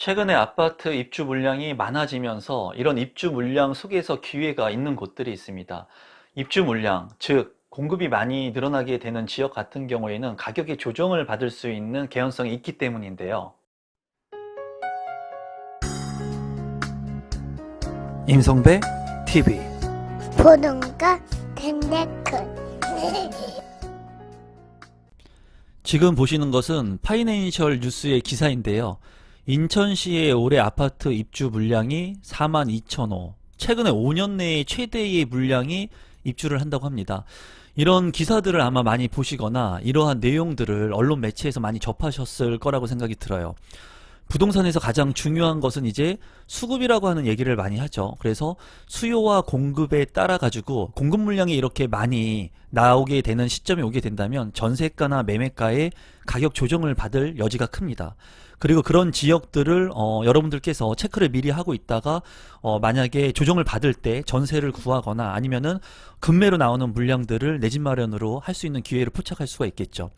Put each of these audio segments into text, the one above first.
최근에 아파트 입주 물량이 많아지면서 이런 입주 물량 속에서 기회가 있는 곳들이 있습니다. 입주 물량, 즉 공급이 많이 늘어나게 되는 지역 같은 경우에는 가격의 조정을 받을 수 있는 개연성이 있기 때문인데요. 임성배 TV 보동과 덴데크 지금 보시는 것은 파이낸셜 뉴스의 기사인데요. 인천시의 올해 아파트 입주 물량이 42,000호, 최근에 5년 내에 최대의 물량이 입주를 한다고 합니다. 이런 기사들을 아마 많이 보시거나 이러한 내용들을 언론 매체에서 많이 접하셨을 거라고 생각이 들어요. 부동산에서 가장 중요한 것은 이제 수급이라고 하는 얘기를 많이 하죠. 그래서 수요와 공급에 따라 가지고 공급 물량이 이렇게 많이 나오게 되는 시점이 오게 된다면 전세가나 매매가의 가격 조정을 받을 여지가 큽니다. 그리고 그런 지역들을 여러분들께서 체크를 미리 하고 있다가 만약에 조정을 받을 때 전세를 구하거나 아니면은 급매로 나오는 물량들을 내 집 마련으로 할 수 있는 기회를 포착할 수가 있겠죠.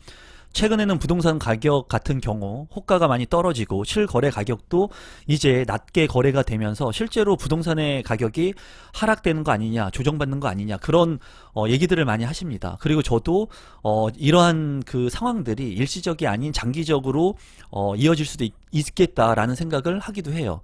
최근에는 부동산 가격 같은 경우 호가가 많이 떨어지고 실거래 가격도 이제 낮게 거래가 되면서 실제로 부동산의 가격이 하락되는 거 아니냐, 조정받는 거 아니냐, 그런 얘기들을 많이 하십니다. 그리고 저도 이러한 그 상황들이 일시적이 아닌 장기적으로 이어질 수도 있겠다라는 생각을 하기도 해요.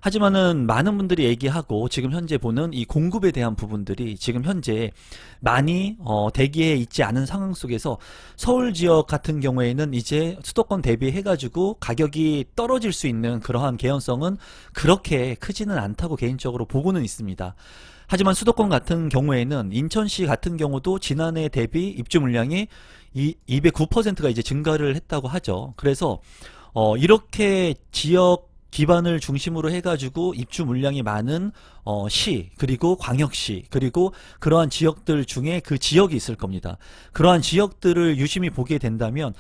하지만은 많은 분들이 얘기하고 지금 현재 보는 이 공급에 대한 부분들이 지금 현재 많이 대기에 있지 않은 상황 속에서 서울 지역 같은 경우에는 이제 수도권 대비해 가지고 가격이 떨어질 수 있는 그러한 개연성은 그렇게 크지는 않다고 개인적으로 보고는 있습니다. 하지만 수도권 같은 경우에는 인천시 같은 경우도 지난해 대비 입주 물량이 209%가 이제 증가를 했다고 하죠. 그래서 이렇게 지역 기반을 중심으로 해가지고 입주 물량이 많은 시, 그리고 광역시, 그리고 그러한 지역들 중에 그 지역이 있을 겁니다. 그러한 지역들을 유심히 보게 된다면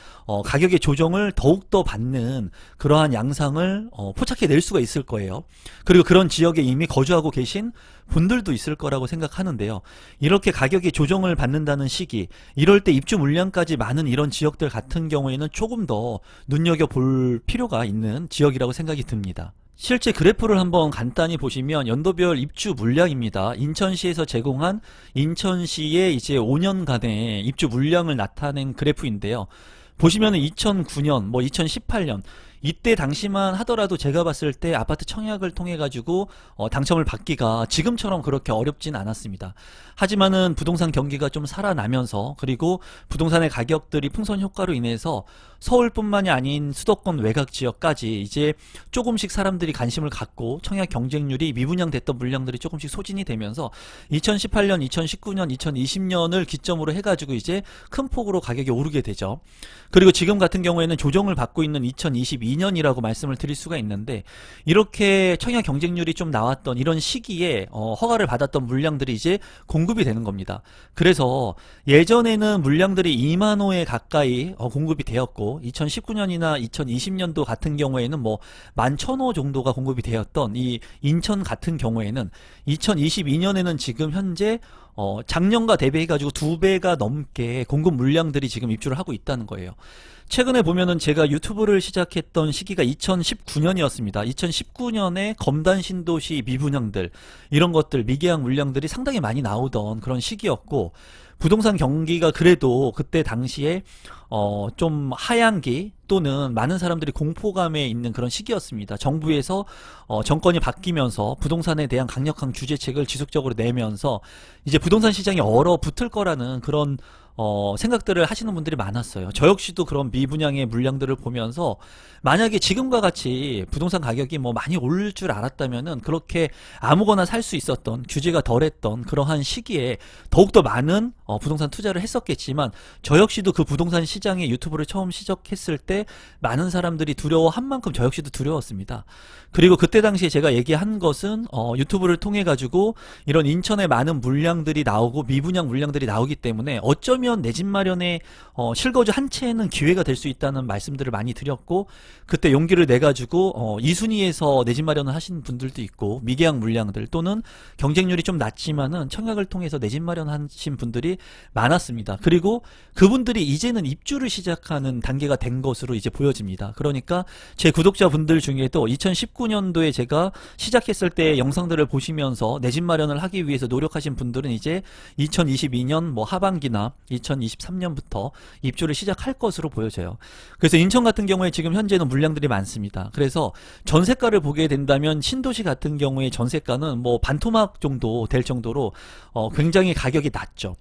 가격의 조정을 더욱더 받는 그러한 양상을 포착해낼 수가 있을 거예요. 그리고 그런 지역에 이미 거주하고 계신 분들도 있을 거라고 생각하는데요. 이렇게 가격의 조정을 받는다는 시기, 이럴 때 입주 물량까지 많은 이런 지역들 같은 경우에는 조금 더 눈여겨볼 필요가 있는 지역이라고 생각이 듭니다. 실제 그래프를 한번 간단히 보시면 연도별 입주 물량입니다. 인천시에서 제공한 인천시의 이제 5년간의 입주 물량을 나타낸 그래프인데요. 보시면은 2009년, 뭐 2018년 이때 당시만 하더라도 제가 봤을 때 아파트 청약을 통해 가지고 당첨을 받기가 지금처럼 그렇게 어렵진 않았습니다. 하지만은 부동산 경기가 좀 살아나면서 그리고 부동산의 가격들이 풍선 효과로 인해서 서울뿐만이 아닌 수도권 외곽 지역까지 이제 조금씩 사람들이 관심을 갖고 청약 경쟁률이 미분양됐던 물량들이 조금씩 소진이 되면서 2018년, 2019년, 2020년을 기점으로 해가지고 이제 큰 폭으로 가격이 오르게 되죠. 그리고 지금 같은 경우에는 조정을 받고 있는 2022년이라고 말씀을 드릴 수가 있는데 이렇게 청약 경쟁률이 좀 나왔던 이런 시기에 허가를 받았던 물량들이 이제 공급이 되는 겁니다. 그래서 예전에는 물량들이 2만 호에 가까이 공급이 되었고 2019년이나 2020년도 같은 경우에는 뭐 11,000호 정도가 공급이 되었던 이 인천 같은 경우에는 2022년에는 지금 현재 작년과 대비해가지고 2배가 넘게 공급 물량들이 지금 입주를 하고 있다는 거예요. 최근에 보면은 제가 유튜브를 시작했던 시기가 2019년이었습니다. 2019년에 검단 신도시 미분양들, 이런 것들, 미계약 물량들이 상당히 많이 나오던 그런 시기였고, 부동산 경기가 그래도 그때 당시에 좀 하향기 또는 많은 사람들이 공포감에 있는 그런 시기였습니다. 정부에서 정권이 바뀌면서 부동산에 대한 강력한 규제책을 지속적으로 내면서 이제 부동산 시장이 얼어붙을 거라는 그런 생각들을 하시는 분들이 많았어요. 저 역시도 그런 미분양의 물량들을 보면서 만약에 지금과 같이 부동산 가격이 뭐 많이 오를 줄 알았다면은 그렇게 아무거나 살 수 있었던 규제가 덜했던 그러한 시기에 더욱더 많은 부동산 투자를 했었겠지만 저 역시도 그 부동산 시장에 유튜브를 처음 시작했을 때 많은 사람들이 두려워한 만큼 저 역시도 두려웠습니다. 그리고 그때 당시에 제가 얘기한 것은 유튜브를 통해 가지고 이런 인천에 많은 물량들이 나오고 미분양 물량들이 나오기 때문에 어쩌면 하면 내 집 마련에 실거주 한 채는 기회가 될 수 있다는 말씀들을 많이 드렸고, 그때 용기를 내 가지고 2순위에서 내 집 마련을 하신 분들도 있고, 미계약 물량들 또는 경쟁률이 좀 낮지만은 청약을 통해서 내 집 마련하신 분들이 많았습니다. 그리고 그분들이 이제는 입주를 시작하는 단계가 된 것으로 이제 보여집니다. 그러니까 제 구독자분들 중에도 2019년도에 제가 시작했을 때 영상들을 보시면서 내 집 마련을 하기 위해서 노력하신 분들은 이제 2022년 뭐 하반기나 2023년부터 입주를 시작할 것으로 보여져요. 그래서 인천 같은 경우에 지금 현재는 물량들이 많습니다. 그래서 전세가를 보게 된다면 신도시 같은 경우에 전세가는 뭐 반토막 정도 될 정도로 굉장히 가격이 낮죠.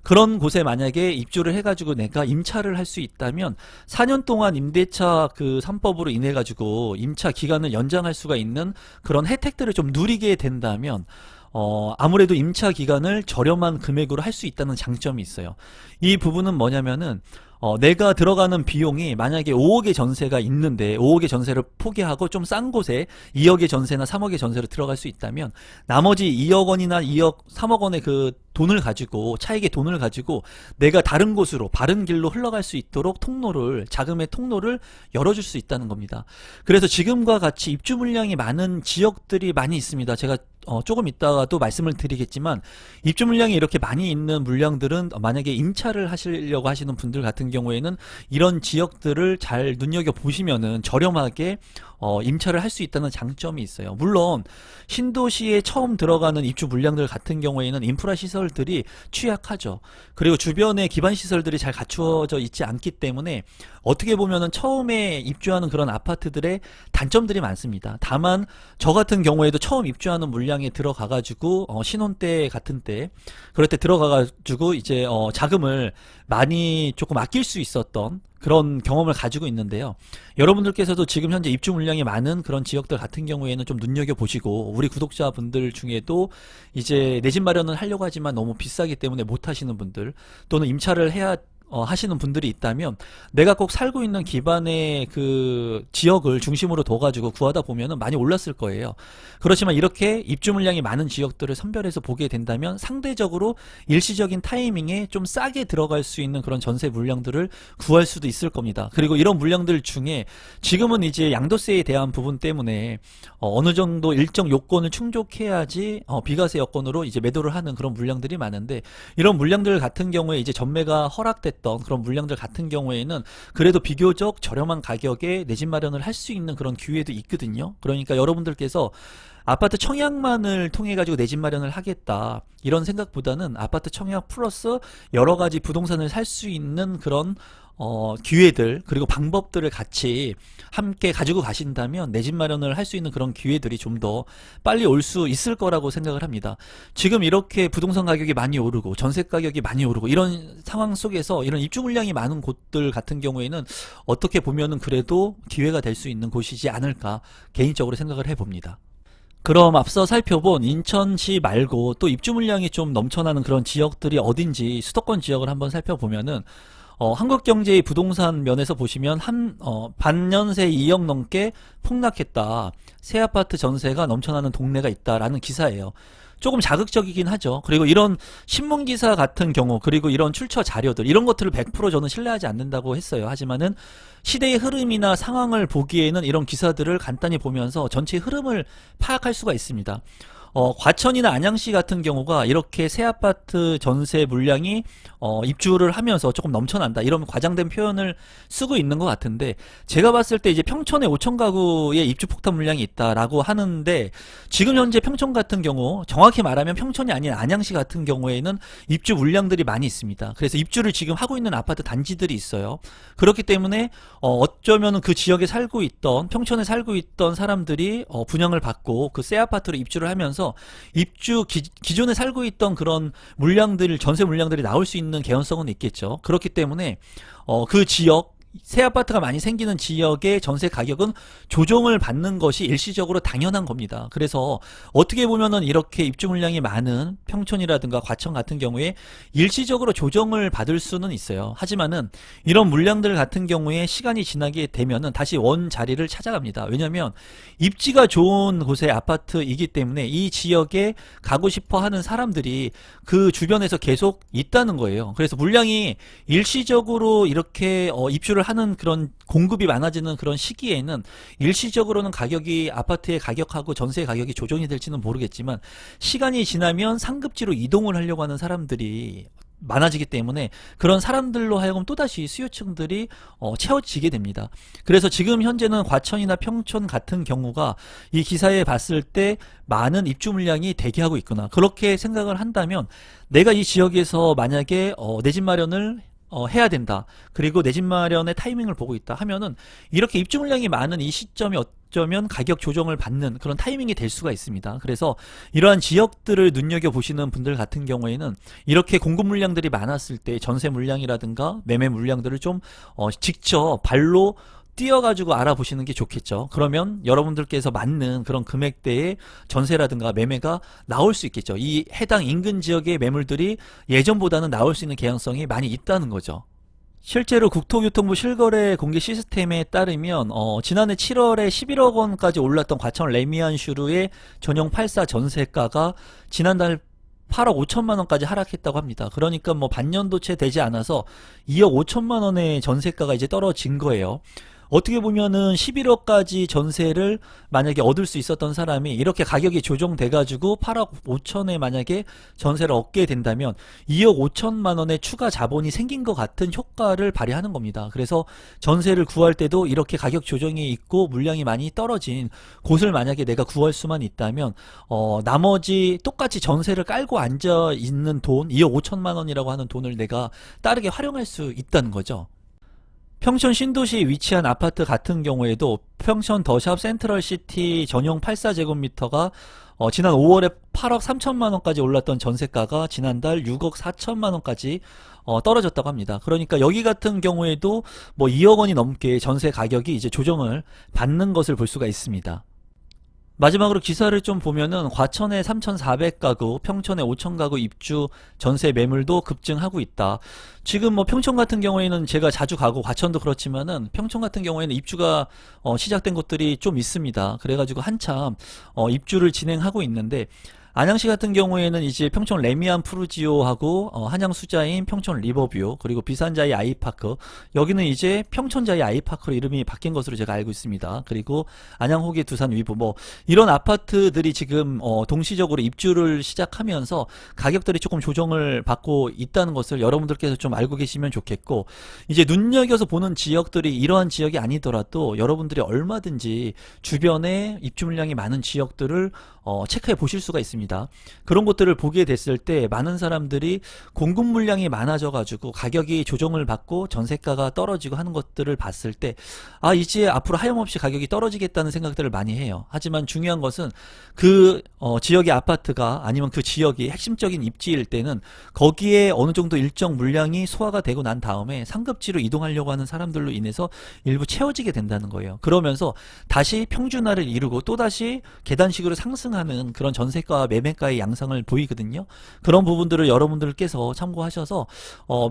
그런 곳에 만약에 입주를 해가지고 내가 임차를 할 수 있다면 4년 동안 임대차 그 3법으로 인해 가지고 임차 기간을 연장할 수가 있는 그런 혜택들을 좀 누리게 된다면 아무래도 임차 기간을 저렴한 금액으로 할 수 있다는 장점이 있어요. 이 부분은 뭐냐면은 내가 들어가는 비용이 만약에 5억의 전세가 있는데 5억의 전세를 포기하고 좀 싼 곳에 2억의 전세나 3억의 전세로 들어갈 수 있다면 나머지 2억 원이나 2억, 3억 원의 그 돈을 가지고 차익의 돈을 가지고 내가 다른 곳으로 바른 길로 흘러갈 수 있도록 통로를 자금의 통로를 열어줄 수 있다는 겁니다. 그래서 지금과 같이 입주 물량이 많은 지역들이 많이 있습니다. 제가 조금 이따가도 말씀을 드리겠지만 입주 물량이 이렇게 많이 있는 물량들은 만약에 임차를 하시려고 하시는 분들 같은 경우에는 이런 지역들을 잘 눈여겨보시면은 저렴하게 임차를 할 수 있다는 장점이 있어요. 물론 신도시에 처음 들어가는 입주 물량들 같은 경우에는 인프라 시설들이 취약하죠. 그리고 주변에 기반 시설들이 잘 갖추어져 있지 않기 때문에 어떻게 보면은 처음에 입주하는 그런 아파트들의 단점들이 많습니다. 다만 저 같은 경우에도 처음 입주하는 물량에 들어가가지고 신혼 때 같은 때 그럴 때 들어가가지고 이제 자금을 많이 조금 아낄 수 있었던 그런 경험을 가지고 있는데요. 여러분들께서도 지금 현재 입주 물량이 많은 그런 지역들 같은 경우에는 좀 눈여겨보시고, 우리 구독자분들 중에도 이제 내 집 마련을 하려고 하지만 너무 비싸기 때문에 못 하시는 분들, 또는 임차를 해야 하시는 분들이 있다면 내가 꼭 살고 있는 기반의 그 지역을 중심으로 둬가지고 구하다 보면은 많이 올랐을 거예요. 그렇지만 이렇게 입주 물량이 많은 지역들을 선별해서 보게 된다면 상대적으로 일시적인 타이밍에 좀 싸게 들어갈 수 있는 그런 전세 물량들을 구할 수도 있을 겁니다. 그리고 이런 물량들 중에 지금은 이제 양도세에 대한 부분 때문에 어느 정도 일정 요건을 충족해야지 비과세 여건으로 이제 매도를 하는 그런 물량들이 많은데, 이런 물량들 같은 경우에 이제 전매가 허락됐던 그런 물량들 같은 경우에는 그래도 비교적 저렴한 가격에 내 집 마련을 할 수 있는 그런 기회도 있거든요. 그러니까 여러분들께서 아파트 청약만을 통해 가지고 내 집 마련을 하겠다 이런 생각보다는 아파트 청약 플러스 여러 가지 부동산을 살 수 있는 그런 기회들 그리고 방법들을 같이 함께 가지고 가신다면 내 집 마련을 할 수 있는 그런 기회들이 좀 더 빨리 올 수 있을 거라고 생각을 합니다. 지금 이렇게 부동산 가격이 많이 오르고 전세 가격이 많이 오르고 이런 상황 속에서 이런 입주 물량이 많은 곳들 같은 경우에는 어떻게 보면은 그래도 기회가 될 수 있는 곳이지 않을까 개인적으로 생각을 해봅니다. 그럼 앞서 살펴본 인천시 말고 또 입주 물량이 좀 넘쳐나는 그런 지역들이 어딘지 수도권 지역을 한번 살펴보면은 한국경제의 부동산 면에서 보시면 반년새 2억 넘게 폭락했다. 새 아파트 전세가 넘쳐나는 동네가 있다라는 기사예요. 조금 자극적이긴 하죠. 그리고 이런 신문기사 같은 경우, 그리고 이런 출처 자료들, 이런 것들을 100% 저는 신뢰하지 않는다고 했어요. 하지만은 시대의 흐름이나 상황을 보기에는 이런 기사들을 간단히 보면서 전체 흐름을 파악할 수가 있습니다. 과천이나 안양시 같은 경우가 이렇게 새 아파트 전세 물량이 입주를 하면서 조금 넘쳐난다 이런 과장된 표현을 쓰고 있는 것 같은데, 제가 봤을 때 이제 평촌에 5천 가구의 입주 폭탄 물량이 있다라고 하는데, 지금 현재 평촌 같은 경우, 정확히 말하면 평촌이 아닌 안양시 같은 경우에는 입주 물량들이 많이 있습니다. 그래서 입주를 지금 하고 있는 아파트 단지들이 있어요. 그렇기 때문에 어쩌면 그 지역에 살고 있던, 평촌에 살고 있던 사람들이 분양을 받고 그 새 아파트로 입주를 하면서 입주 기존에 살고 있던 그런 물량들, 전세 물량들이 나올 수 있는 개연성은 있겠죠. 그렇기 때문에 그 지역 새 아파트가 많이 생기는 지역의 전세 가격은 조정을 받는 것이 일시적으로 당연한 겁니다. 그래서 어떻게 보면은 이렇게 입주 물량이 많은 평촌이라든가 과천 같은 경우에 일시적으로 조정을 받을 수는 있어요. 하지만은 이런 물량들 같은 경우에 시간이 지나게 되면은 다시 원 자리를 찾아갑니다. 왜냐면 입지가 좋은 곳의 아파트이기 때문에 이 지역에 가고 싶어 하는 사람들이 그 주변에서 계속 있다는 거예요. 그래서 물량이 일시적으로 이렇게 입주를 하는 그런 공급이 많아지는 그런 시기에는 일시적으로는 가격이 아파트의 가격하고 전세 가격이 조정이 될지는 모르겠지만 시간이 지나면 상급지로 이동을 하려고 하는 사람들이 많아지기 때문에 그런 사람들로 하여금 또다시 수요층들이 채워지게 됩니다. 그래서 지금 현재는 과천이나 평촌 같은 경우가 이 기사에 봤을 때 많은 입주 물량이 대기하고 있구나, 그렇게 생각을 한다면 내가 이 지역에서 만약에 내 집 마련을 해야 된다, 그리고 내 집 마련의 타이밍을 보고 있다 하면은 이렇게 입주 물량이 많은 이 시점이 어쩌면 가격 조정을 받는 그런 타이밍이 될 수가 있습니다. 그래서 이러한 지역들을 눈여겨보시는 분들 같은 경우에는 이렇게 공급 물량들이 많았을 때 전세 물량이라든가 매매 물량들을 좀 직접 발로 뛰어가지고 알아보시는 게 좋겠죠. 그러면 여러분들께서 맞는 그런 금액대의 전세라든가 매매가 나올 수 있겠죠. 이 해당 인근 지역의 매물들이 예전보다는 나올 수 있는 개연성이 많이 있다는 거죠. 실제로 국토교통부 실거래 공개 시스템에 따르면 지난해 7월에 11억 원까지 올랐던 과천 레미안슈르의 전용 84 전세가가 지난달 8억 5천만 원까지 하락했다고 합니다. 그러니까 뭐 반년도 채 되지 않아서 2억 5천만 원의 전세가가 이제 떨어진 거예요. 어떻게 보면은 11억까지 전세를 만약에 얻을 수 있었던 사람이 이렇게 가격이 조정돼가지고 8억 5천에 만약에 전세를 얻게 된다면 2억 5천만 원의 추가 자본이 생긴 것 같은 효과를 발휘하는 겁니다. 그래서 전세를 구할 때도 이렇게 가격 조정이 있고 물량이 많이 떨어진 곳을 만약에 내가 구할 수만 있다면 나머지 똑같이 전세를 깔고 앉아 있는 돈 2억 5천만 원이라고 하는 돈을 내가 다르게 활용할 수 있다는 거죠. 평촌 신도시에 위치한 아파트 같은 경우에도 평촌 더샵 센트럴시티 전용 84제곱미터가 지난 5월에 8억 3천만 원까지 올랐던 전세가가 지난달 6억 4천만 원까지 떨어졌다고 합니다. 그러니까 여기 같은 경우에도 뭐 2억 원이 넘게 전세 가격이 이제 조정을 받는 것을 볼 수가 있습니다. 마지막으로 기사를 좀 보면은 과천에 3,400가구, 평촌에 5,000가구 입주 전세 매물도 급증하고 있다. 지금 뭐 평촌 같은 경우에는 제가 자주 가고 과천도 그렇지만은 평촌 같은 경우에는 입주가 시작된 곳들이 좀 있습니다. 그래가지고 한참 입주를 진행하고 있는데 안양시 같은 경우에는 이제 평촌 레미안 푸르지오하고 한양 수자인 평촌 리버뷰, 그리고 비산자이 아이파크, 여기는 이제 평촌자이 아이파크로 이름이 바뀐 것으로 제가 알고 있습니다. 그리고 안양 호계 두산 위브, 뭐 이런 아파트들이 지금 동시적으로 입주를 시작하면서 가격들이 조금 조정을 받고 있다는 것을 여러분들께서 좀 알고 계시면 좋겠고, 이제 눈여겨서 보는 지역들이 이러한 지역이 아니더라도 여러분들이 얼마든지 주변에 입주 물량이 많은 지역들을 체크해 보실 수가 있습니다. 그런 것들을 보게 됐을 때 많은 사람들이 공급 물량이 많아져 가지고 가격이 조정을 받고 전세가가 떨어지고 하는 것들을 봤을 때 이제 앞으로 하염없이 가격이 떨어지겠다는 생각들을 많이 해요. 하지만 중요한 것은 그 지역의 아파트가 아니면 그 지역이 핵심적인 입지일 때는 거기에 어느 정도 일정 물량이 소화가 되고 난 다음에 상급지로 이동하려고 하는 사람들로 인해서 일부 채워지게 된다는 거예요. 그러면서 다시 평준화를 이루고 또다시 계단식으로 상승하는 그런 전세가와 매매가의 양상을 보이거든요. 그런 부분들을 여러분들께서 참고하셔서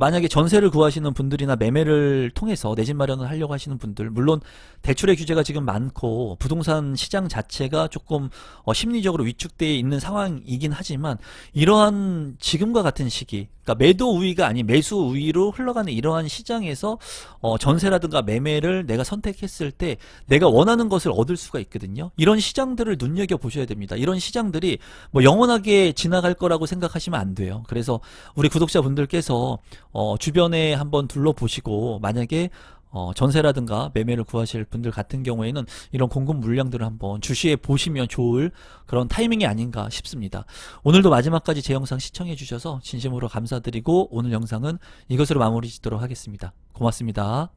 만약에 전세를 구하시는 분들이나 매매를 통해서 내 집 마련을 하려고 하시는 분들, 물론 대출의 규제가 지금 많고 부동산 시장 자체가 조금 심리적으로 위축되어 있는 상황이긴 하지만 이러한 지금과 같은 시기, 그러니까 매도 우위가 아닌 매수 우위로 흘러가는 이러한 시장에서 전세라든가 매매를 내가 선택했을 때 내가 원하는 것을 얻을 수가 있거든요. 이런 시장들을 눈여겨 보셔야 됩니다. 이런 시장들이 뭐 영원하게 지나갈 거라고 생각하시면 안 돼요. 그래서 우리 구독자분들께서 주변에 한번 둘러보시고 만약에 전세라든가 매매를 구하실 분들 같은 경우에는 이런 공급 물량들을 한번 주시해 보시면 좋을 그런 타이밍이 아닌가 싶습니다. 오늘도 마지막까지 제 영상 시청해 주셔서 진심으로 감사드리고 오늘 영상은 이것으로 마무리 짓도록 하겠습니다. 고맙습니다.